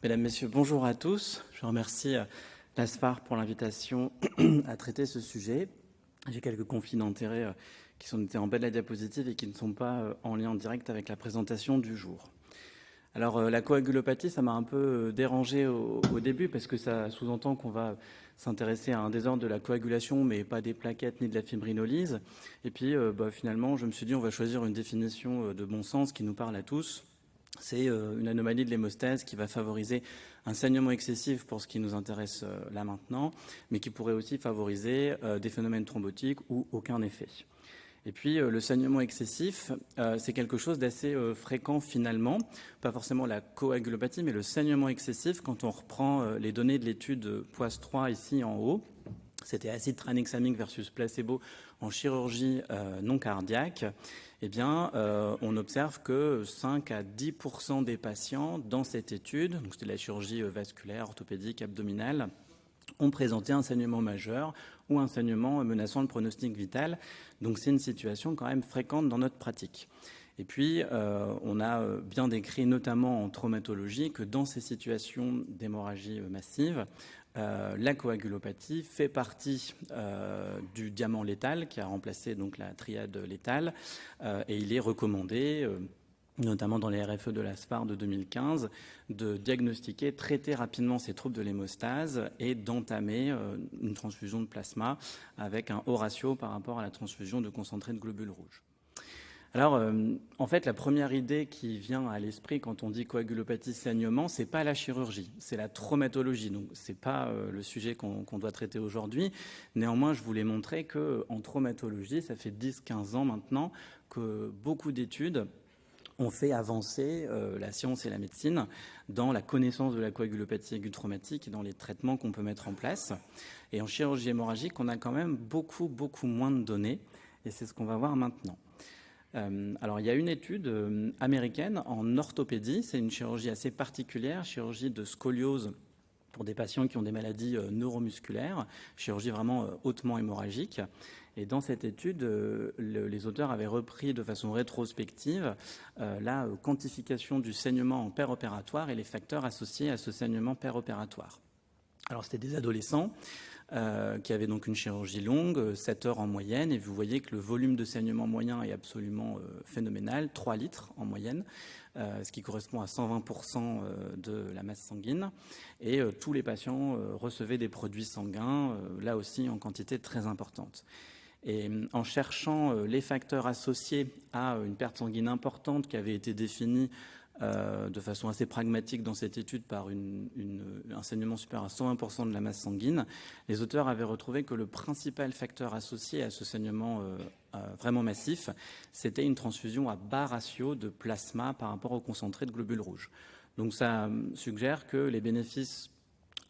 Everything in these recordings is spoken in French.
Mesdames, Messieurs, bonjour à tous. Je remercie l'ASFAR pour l'invitation à traiter ce sujet. J'ai quelques conflits d'intérêts qui sont notés en bas de la diapositive et qui ne sont pas en lien direct avec la présentation du jour. Alors, la coagulopathie, ça m'a un peu dérangé au début parce que ça sous-entend qu'on va s'intéresser à un désordre de la coagulation, mais pas des plaquettes ni de la fibrinolyse. Et puis, finalement, je me suis dit, on va choisir une définition de bon sens qui nous parle à tous. C'est une anomalie de l'hémostase qui va favoriser un saignement excessif pour ce qui nous intéresse là maintenant, mais qui pourrait aussi favoriser des phénomènes thrombotiques ou aucun effet. Et puis le saignement excessif, c'est quelque chose d'assez fréquent finalement, pas forcément la coagulopathie, mais le saignement excessif quand on reprend les données de l'étude POISE 3 ici en haut. C'était acide tranexamique versus placebo en chirurgie non cardiaque. Eh bien, on observe que 5 à 10% des patients dans cette étude, donc c'était la chirurgie vasculaire, orthopédique, abdominale, ont présenté un saignement majeur ou un saignement menaçant le pronostic vital. Donc c'est une situation quand même fréquente dans notre pratique. Et puis, on a bien décrit, notamment en traumatologie, que dans ces situations d'hémorragie massive, la coagulopathie fait partie du diamant létal qui a remplacé donc la triade létale et il est recommandé notamment dans les RFE de l'ASFAR de 2015, de diagnostiquer, traiter rapidement ces troubles de l'hémostase et d'entamer une transfusion de plasma avec un haut ratio par rapport à la transfusion de concentré de globules rouges. Alors, en fait, la première idée qui vient à l'esprit quand on dit coagulopathie saignement, c'est pas la chirurgie, c'est la traumatologie. Donc, c'est pas le sujet qu'on doit traiter aujourd'hui. Néanmoins, je voulais montrer qu'en traumatologie, ça fait 10-15 ans maintenant que beaucoup d'études ont fait avancer la science et la médecine dans la connaissance de la coagulopathie aiguë traumatique et dans les traitements qu'on peut mettre en place. Et en chirurgie hémorragique, on a quand même beaucoup moins de données, et c'est ce qu'on va voir maintenant. Alors, il y a une étude américaine en orthopédie, c'est une chirurgie assez particulière, chirurgie de scoliose pour des patients qui ont des maladies neuromusculaires, chirurgie vraiment hautement hémorragique. Et dans cette étude, les auteurs avaient repris de façon rétrospective la quantification du saignement en péropératoire et les facteurs associés à ce saignement péropératoire. Alors, c'était des adolescents qui avaient donc une chirurgie longue, 7 heures en moyenne, et vous voyez que le volume de saignement moyen est absolument phénoménal, 3 litres en moyenne, ce qui correspond à 120% de la masse sanguine. Et tous les patients recevaient des produits sanguins, là aussi en quantité très importante. Et en cherchant les facteurs associés à une perte sanguine importante qui avait été définie de façon assez pragmatique dans cette étude par un saignement supérieur à 120% de la masse sanguine, les auteurs avaient retrouvé que le principal facteur associé à ce saignement vraiment massif, c'était une transfusion à bas ratio de plasma par rapport au concentré de globules rouges. Donc ça suggère que les bénéfices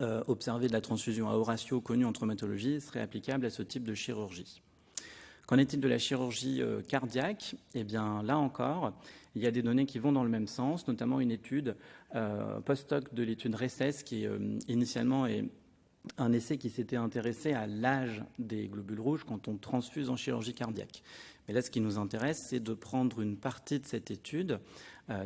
observés de la transfusion à haut ratio connue en traumatologie seraient applicables à ce type de chirurgie. Qu'en est-il de la chirurgie cardiaque? Eh bien, là encore, il y a des données qui vont dans le même sens, notamment une étude post-hoc de l'étude RECESS qui initialement est un essai qui s'était intéressé à l'âge des globules rouges quand on transfuse en chirurgie cardiaque. Mais là, ce qui nous intéresse, c'est de prendre une partie de cette étude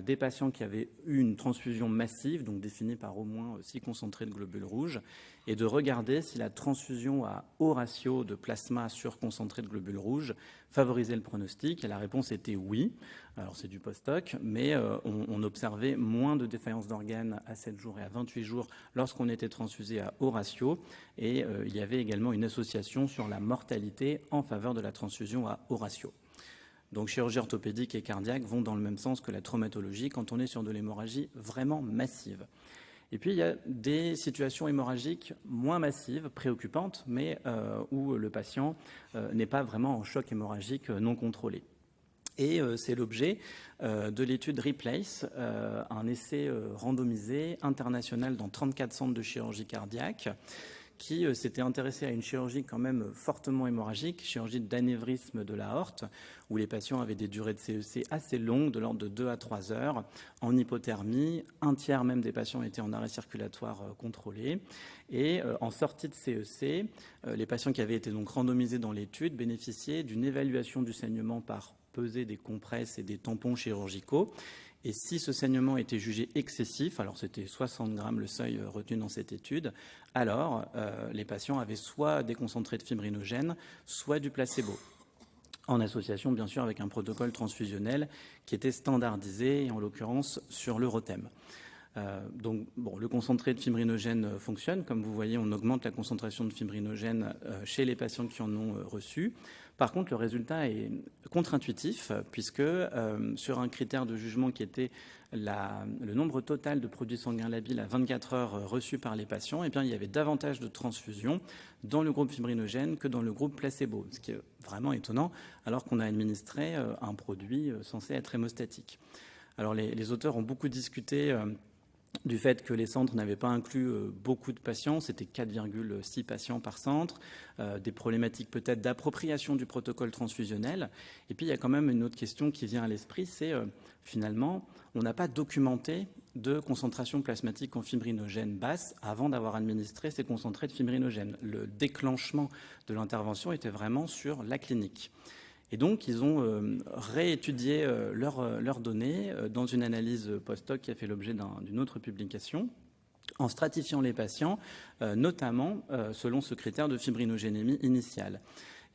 des patients qui avaient eu une transfusion massive, donc définie par au moins 6 concentrés de globules rouges, et de regarder si la transfusion à haut ratio de plasma sur concentré de globules rouges favorisait le pronostic. Et la réponse était oui. Alors c'est du post-hoc, mais on observait moins de défaillance d'organes à 7 jours et à 28 jours lorsqu'on était transfusé à haut ratio. Et il y avait également une association sur la mortalité en faveur de la transfusion à haut ratio. Donc chirurgie orthopédique et cardiaque vont dans le même sens que la traumatologie quand on est sur de l'hémorragie vraiment massive. Et puis il y a des situations hémorragiques moins massives, préoccupantes, mais où le patient n'est pas vraiment en choc hémorragique non contrôlé. Et c'est l'objet de l'étude REPLACE, un essai randomisé international dans 34 centres de chirurgie cardiaque, qui s'était intéressé à une chirurgie quand même fortement hémorragique, chirurgie d'anévrisme de l'aorte, où les patients avaient des durées de CEC assez longues, de l'ordre de 2 à 3 heures, en hypothermie. Un tiers même des patients étaient en arrêt circulatoire contrôlé. Et en sortie de CEC, les patients qui avaient été donc randomisés dans l'étude bénéficiaient d'une évaluation du saignement par pesée des compresses et des tampons chirurgicaux, Et si ce saignement était jugé excessif, alors c'était 60 grammes le seuil retenu dans cette étude, alors les patients avaient soit des concentrés de fibrinogène, soit du placebo, en association bien sûr avec un protocole transfusionnel qui était standardisé, en l'occurrence sur l'Eurothem. Donc, bon, le concentré de fibrinogène fonctionne. Comme vous voyez, on augmente la concentration de fibrinogène chez les patients qui en ont reçu. Par contre, le résultat est contre-intuitif puisque sur un critère de jugement qui était le nombre total de produits sanguins labiles à 24 heures reçus par les patients, eh bien, il y avait davantage de transfusions dans le groupe fibrinogène que dans le groupe placebo, ce qui est vraiment étonnant alors qu'on a administré un produit censé être hémostatique. Alors, les auteurs ont beaucoup discuté du fait que les centres n'avaient pas inclus beaucoup de patients, c'était 4,6 patients par centre, des problématiques peut-être d'appropriation du protocole transfusionnel. Et puis il y a quand même une autre question qui vient à l'esprit, c'est finalement, on n'a pas documenté de concentration plasmatique en fibrinogène basse avant d'avoir administré ces concentrés de fibrinogène. Le déclenchement de l'intervention était vraiment sur la clinique. Et donc, ils ont réétudié leurs données dans une analyse post-hoc qui a fait l'objet d'une autre publication, en stratifiant les patients, notamment selon ce critère de fibrinogénémie initiale.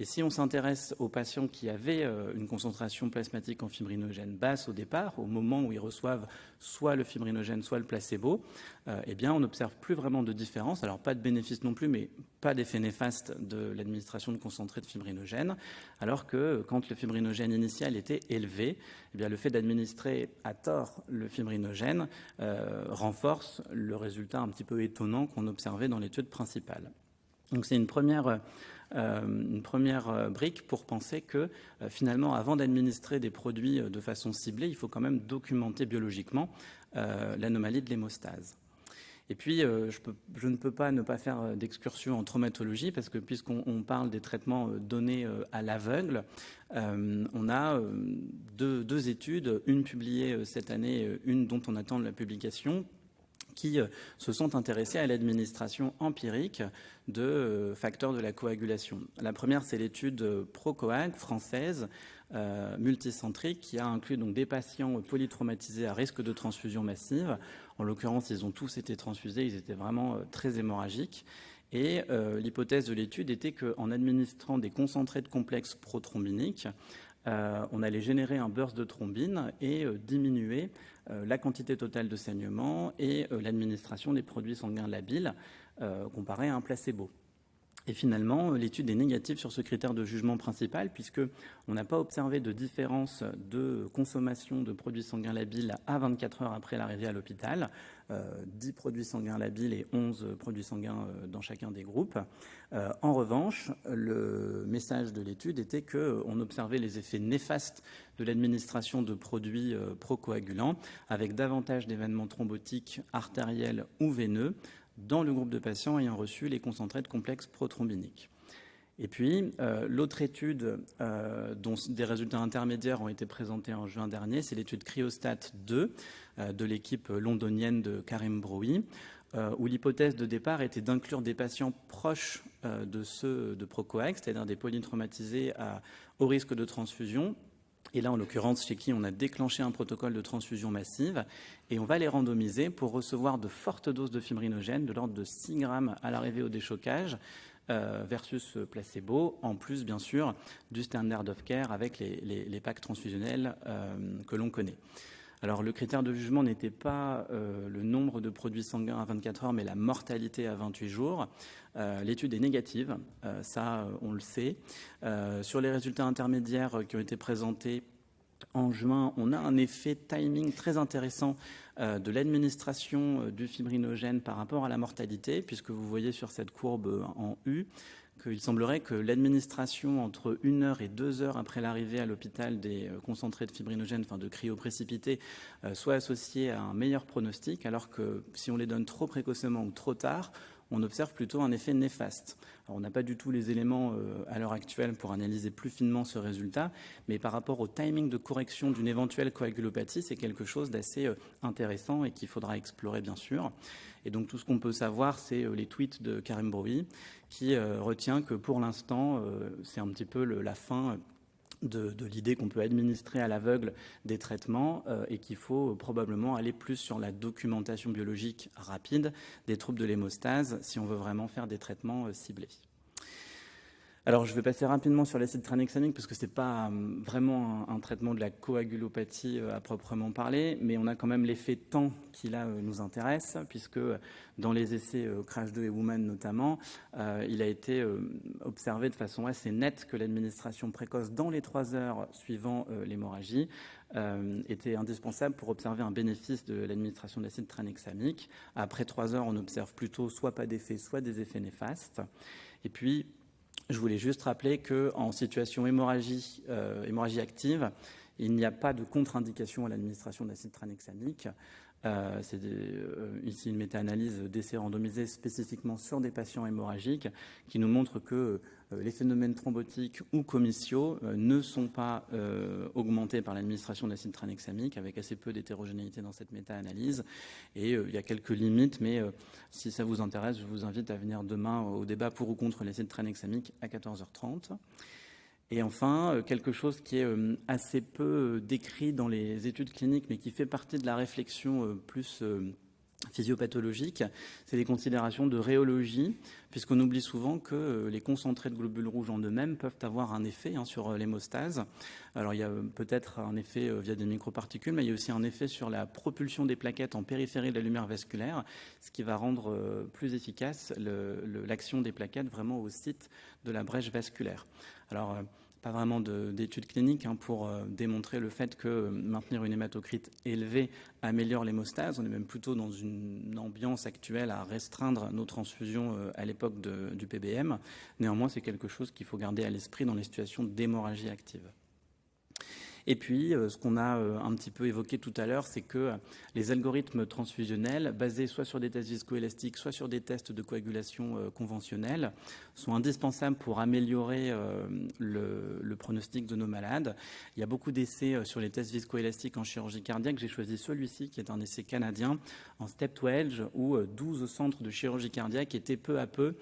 Et si on s'intéresse aux patients qui avaient une concentration plasmatique en fibrinogène basse au départ, au moment où ils reçoivent soit le fibrinogène, soit le placebo, eh bien, on n'observe plus vraiment de différence. Alors, pas de bénéfice non plus, mais pas d'effet néfaste de l'administration de concentré de fibrinogène. Alors que quand le fibrinogène initial était élevé, eh bien, le fait d'administrer à tort le fibrinogène renforce le résultat un petit peu étonnant qu'on observait dans l'étude principale. Donc, c'est une première brique pour penser que finalement, avant d'administrer des produits de façon ciblée, il faut quand même documenter biologiquement l'anomalie de l'hémostase. Et puis, je ne peux pas ne pas faire d'excursion en traumatologie parce que puisqu'on parle des traitements donnés à l'aveugle, on a deux études, une publiée cette année, une dont on attend la publication, qui se sont intéressés à l'administration empirique de facteurs de la coagulation. La première, c'est l'étude ProCoag française, multicentrique, qui a inclus donc des patients polytraumatisés à risque de transfusion massive. En l'occurrence, ils ont tous été transfusés, ils étaient vraiment très hémorragiques. Et l'hypothèse de l'étude était qu'en administrant des concentrés de complexes prothrombiniques, on allait générer un burst de thrombine et diminuer la quantité totale de saignement et l'administration des produits sanguins labiles comparé à un placebo. Et finalement, l'étude est négative sur ce critère de jugement principal puisqu'on n'a pas observé de différence de consommation de produits sanguins labiles à 24 heures après l'arrivée à l'hôpital, 10 produits sanguins labiles et 11 produits sanguins dans chacun des groupes. En revanche, le message de l'étude était qu'on observait les effets néfastes de l'administration de produits procoagulants avec davantage d'événements thrombotiques artériels ou veineux dans le groupe de patients ayant reçu les concentrés de complexes prothrominiques. Et puis, l'autre étude dont des résultats intermédiaires ont été présentés en juin dernier, c'est l'étude Cryostat 2 de l'équipe londonienne de Karim Broui, où l'hypothèse de départ était d'inclure des patients proches de ceux de ProCoag, c'est-à-dire des polytraumatisés au risque de transfusion, et là, en l'occurrence, chez qui on a déclenché un protocole de transfusion massive, et on va les randomiser pour recevoir de fortes doses de fibrinogène, de l'ordre de 6 grammes à l'arrivée au déchocage, versus placebo, en plus, bien sûr, du standard of care avec les packs transfusionnels que l'on connaît. Alors, le critère de jugement n'était pas le nombre de produits sanguins à 24 heures, mais la mortalité à 28 jours. L'étude est négative, ça, on le sait. Sur les résultats intermédiaires qui ont été présentés en juin, on a un effet timing très intéressant de l'administration du fibrinogène par rapport à la mortalité, puisque vous voyez sur cette courbe en U qu'il semblerait que l'administration entre 1 heure et 2 heures après l'arrivée à l'hôpital des concentrés de fibrinogène, enfin de cryoprécipité, soit associée à un meilleur pronostic, alors que si on les donne trop précocement ou trop tard, on observe plutôt un effet néfaste. Alors, on n'a pas du tout les éléments à l'heure actuelle pour analyser plus finement ce résultat, mais par rapport au timing de correction d'une éventuelle coagulopathie, c'est quelque chose d'assez intéressant et qu'il faudra explorer bien sûr. Et donc tout ce qu'on peut savoir, c'est les tweets de Karim Broui qui retient que pour l'instant, c'est un petit peu la fin de l'idée qu'on peut administrer à l'aveugle des traitements et qu'il faut probablement aller plus sur la documentation biologique rapide des troubles de l'hémostase si on veut vraiment faire des traitements ciblés. Alors, je vais passer rapidement sur l'acide tranexamique parce que ce n'est pas vraiment un traitement de la coagulopathie à proprement parler, mais on a quand même l'effet temps qui là nous intéresse, puisque dans les essais Crash 2 et Woman notamment, il a été observé de façon assez nette que l'administration précoce dans les 3 heures suivant l'hémorragie était indispensable pour observer un bénéfice de l'administration d'acide tranexamique. Après 3 heures, on observe plutôt soit pas d'effet, soit des effets néfastes. Et puis, je voulais juste rappeler qu'en situation hémorragie active, il n'y a pas de contre-indication à l'administration d'acide tranexamique. C'est ici une méta-analyse d'essais randomisés spécifiquement sur des patients hémorragiques qui nous montre que les phénomènes thrombotiques ou commissiaux ne sont pas augmentés par l'administration d'acide tranexamique, avec assez peu d'hétérogénéité dans cette méta-analyse. Et il y a quelques limites, mais si ça vous intéresse, je vous invite à venir demain au débat pour ou contre l'acide tranexamique à 14h30. Et enfin, quelque chose qui est assez peu décrit dans les études cliniques, mais qui fait partie de la réflexion plus physiopathologique, c'est les considérations de rhéologie, puisqu'on oublie souvent que les concentrés de globules rouges en eux-mêmes peuvent avoir un effet sur l'hémostase. Alors il y a peut-être un effet via des microparticules, mais il y a aussi un effet sur la propulsion des plaquettes en périphérie de la lumière vasculaire, ce qui va rendre plus efficace l'action des plaquettes vraiment au site de la brèche vasculaire. Alors, pas vraiment d'études cliniques pour démontrer le fait que maintenir une hématocrite élevée améliore l'hémostase. On est même plutôt dans une ambiance actuelle à restreindre nos transfusions à l'époque du PBM. Néanmoins, c'est quelque chose qu'il faut garder à l'esprit dans les situations d'hémorragie active. Et puis, ce qu'on a un petit peu évoqué tout à l'heure, c'est que les algorithmes transfusionnels, basés soit sur des tests viscoélastiques, soit sur des tests de coagulation conventionnels, sont indispensables pour améliorer le pronostic de nos malades. Il y a beaucoup d'essais sur les tests viscoélastiques en chirurgie cardiaque. J'ai choisi celui-ci, qui est un essai canadien, en STEP 12, où 12 centres de chirurgie cardiaque étaient peu à peu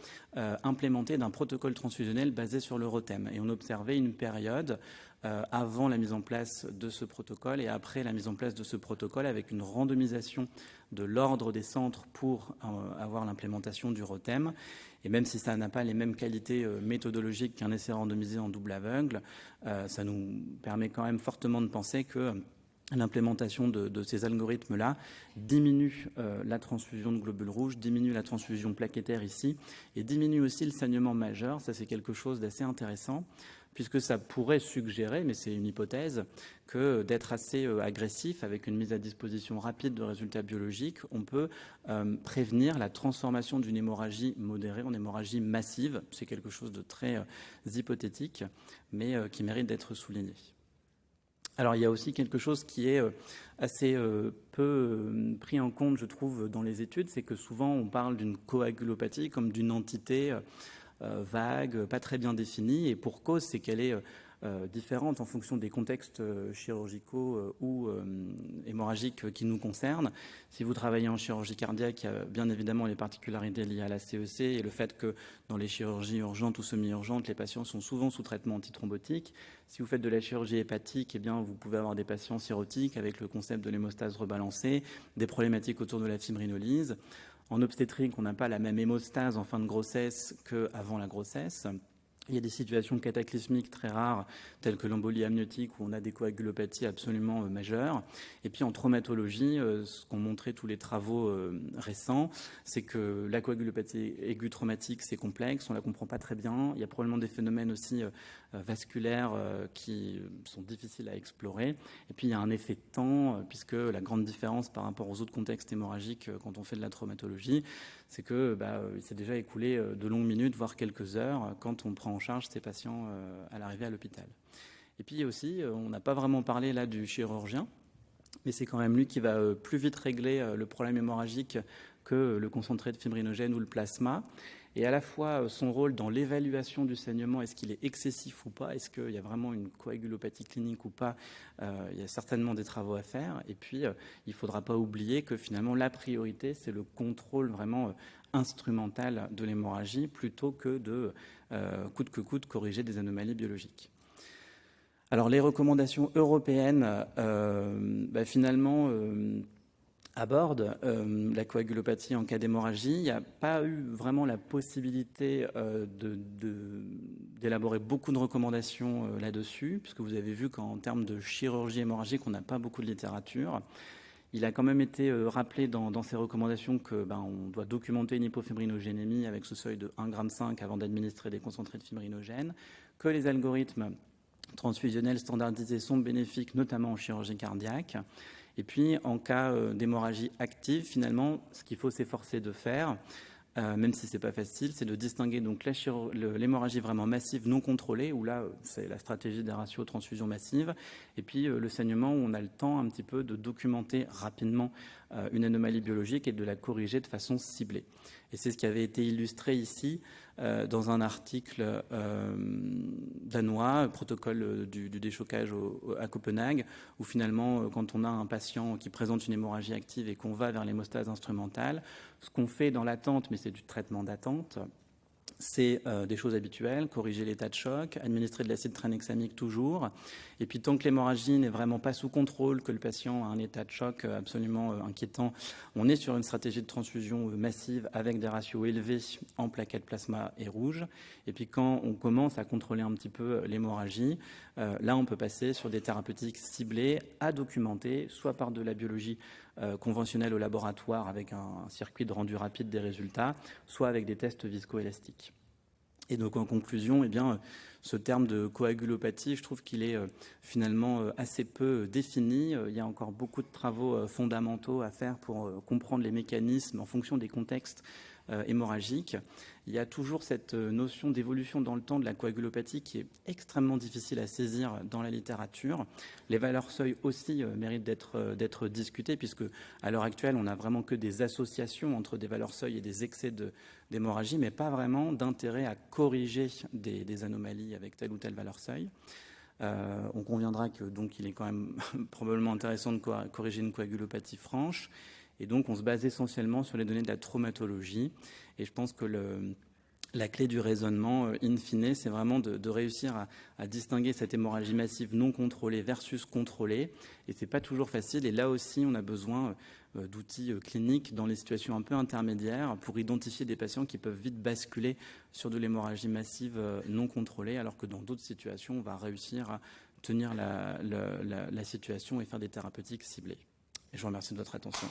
implémentés d'un protocole transfusionnel basé sur le ROTEM. Et on observait une période avant la mise en place de ce protocole et après la mise en place de ce protocole, avec une randomisation de l'ordre des centres pour avoir l'implémentation du ROTEM. Et même si ça n'a pas les mêmes qualités méthodologiques qu'un essai randomisé en double aveugle, ça nous permet quand même fortement de penser que l'implémentation de ces algorithmes-là diminue la transfusion de globules rouges, diminue la transfusion plaquettaire ici, et diminue aussi le saignement majeur. Ça, c'est quelque chose d'assez intéressant, puisque ça pourrait suggérer, mais c'est une hypothèse, que d'être assez agressif avec une mise à disposition rapide de résultats biologiques, on peut prévenir la transformation d'une hémorragie modérée en hémorragie massive. C'est quelque chose de très hypothétique, mais qui mérite d'être souligné. Alors, il y a aussi quelque chose qui est assez peu pris en compte, je trouve, dans les études, c'est que souvent on parle d'une coagulopathie comme d'une entité vague, pas très bien définie, et pour cause, c'est qu'elle est différentes en fonction des contextes chirurgicaux ou hémorragiques qui nous concernent. Si vous travaillez en chirurgie cardiaque, il y a bien évidemment les particularités liées à la CEC et le fait que dans les chirurgies urgentes ou semi-urgentes, les patients sont souvent sous traitement antithrombotique. Si vous faites de la chirurgie hépatique, eh bien, vous pouvez avoir des patients cirrhotiques avec le concept de l'hémostase rebalancée, des problématiques autour de la fibrinolyse. En obstétrique, on n'a pas la même hémostase en fin de grossesse qu'avant la grossesse. Il y a des situations cataclysmiques très rares, telles que l'embolie amniotique, où on a des coagulopathies absolument majeures. Et puis en traumatologie, ce qu'ont montré tous les travaux récents, c'est que la coagulopathie aiguë traumatique, c'est complexe, on ne la comprend pas très bien. Il y a probablement des phénomènes aussi vasculaires qui sont difficiles à explorer. Et puis il y a un effet de temps, puisque la grande différence par rapport aux autres contextes hémorragiques quand on fait de la traumatologie, c'est que il s'est déjà écoulé de longues minutes, voire quelques heures, quand on prend en charge ces patients à l'arrivée à l'hôpital. Et puis aussi, on n'a pas vraiment parlé là du chirurgien, mais c'est quand même lui qui va plus vite régler le problème hémorragique que le concentré de fibrinogène ou le plasma. Et à la fois son rôle dans l'évaluation du saignement, est-ce qu'il est excessif ou pas, est-ce qu'il y a vraiment une coagulopathie clinique ou pas, il y a certainement des travaux à faire. Et puis, il ne faudra pas oublier que finalement, la priorité, c'est le contrôle vraiment instrumental de l'hémorragie, plutôt que de coûte que coûte corriger des anomalies biologiques. Alors les recommandations européennes, finalement, abordent la coagulopathie en cas d'hémorragie. Il n'y a pas eu vraiment la possibilité d'élaborer beaucoup de recommandations là-dessus, puisque vous avez vu qu'en termes de chirurgie hémorragique, on n'a pas beaucoup de littérature. Il a quand même été rappelé dans ces recommandations que on doit documenter une hypofibrinogénémie avec ce seuil de 1,5 g avant d'administrer des concentrés de fibrinogène, que les algorithmes transfusionnels standardisés sont bénéfiques, notamment en chirurgie cardiaque. Et puis, en cas d'hémorragie active, finalement, ce qu'il faut s'efforcer de faire, même si c'est pas facile, c'est de distinguer donc l'hémorragie vraiment massive non contrôlée, où là, c'est la stratégie des ratios transfusion massive, et puis le saignement où on a le temps un petit peu de documenter rapidement une anomalie biologique et de la corriger de façon ciblée. Et c'est ce qui avait été illustré ici dans un article danois, protocole du déchocage à Copenhague, où finalement, quand on a un patient qui présente une hémorragie active et qu'on va vers l'hémostase instrumentale, ce qu'on fait dans l'attente, mais c'est du traitement d'attente, c'est des choses habituelles, corriger l'état de choc, administrer de l'acide tranexamique toujours, et puis tant que l'hémorragie n'est vraiment pas sous contrôle, que le patient a un état de choc absolument inquiétant, on est sur une stratégie de transfusion massive avec des ratios élevés en plaquettes plasma et rouge, et puis quand on commence à contrôler un petit peu l'hémorragie, là on peut passer sur des thérapeutiques ciblées à documenter, soit par de la biologie conventionnelle au laboratoire avec un circuit de rendu rapide des résultats, soit avec des tests viscoélastiques. Et donc en conclusion, ce terme de coagulopathie, je trouve qu'il est finalement assez peu défini. Il y a encore beaucoup de travaux fondamentaux à faire pour comprendre les mécanismes en fonction des contextes hémorragiques. Il y a toujours cette notion d'évolution dans le temps de la coagulopathie qui est extrêmement difficile à saisir dans la littérature. Les valeurs seuil aussi méritent d'être discutées, puisque à l'heure actuelle, on n'a vraiment que des associations entre des valeurs seuil et des excès d'hémorragie, mais pas vraiment d'intérêt à corriger des anomalies avec telle ou telle valeur seuil. On conviendra que donc il est quand même probablement intéressant de corriger une coagulopathie franche. Et donc, on se base essentiellement sur les données de la traumatologie. Et je pense que la clé du raisonnement, in fine, c'est vraiment de réussir à distinguer cette hémorragie massive non contrôlée versus contrôlée. Et c'est pas toujours facile. Et là aussi, on a besoin d'outils cliniques dans les situations un peu intermédiaires pour identifier des patients qui peuvent vite basculer sur de l'hémorragie massive non contrôlée, alors que dans d'autres situations, on va réussir à tenir la situation et faire des thérapeutiques ciblées. Et je vous remercie de votre attention.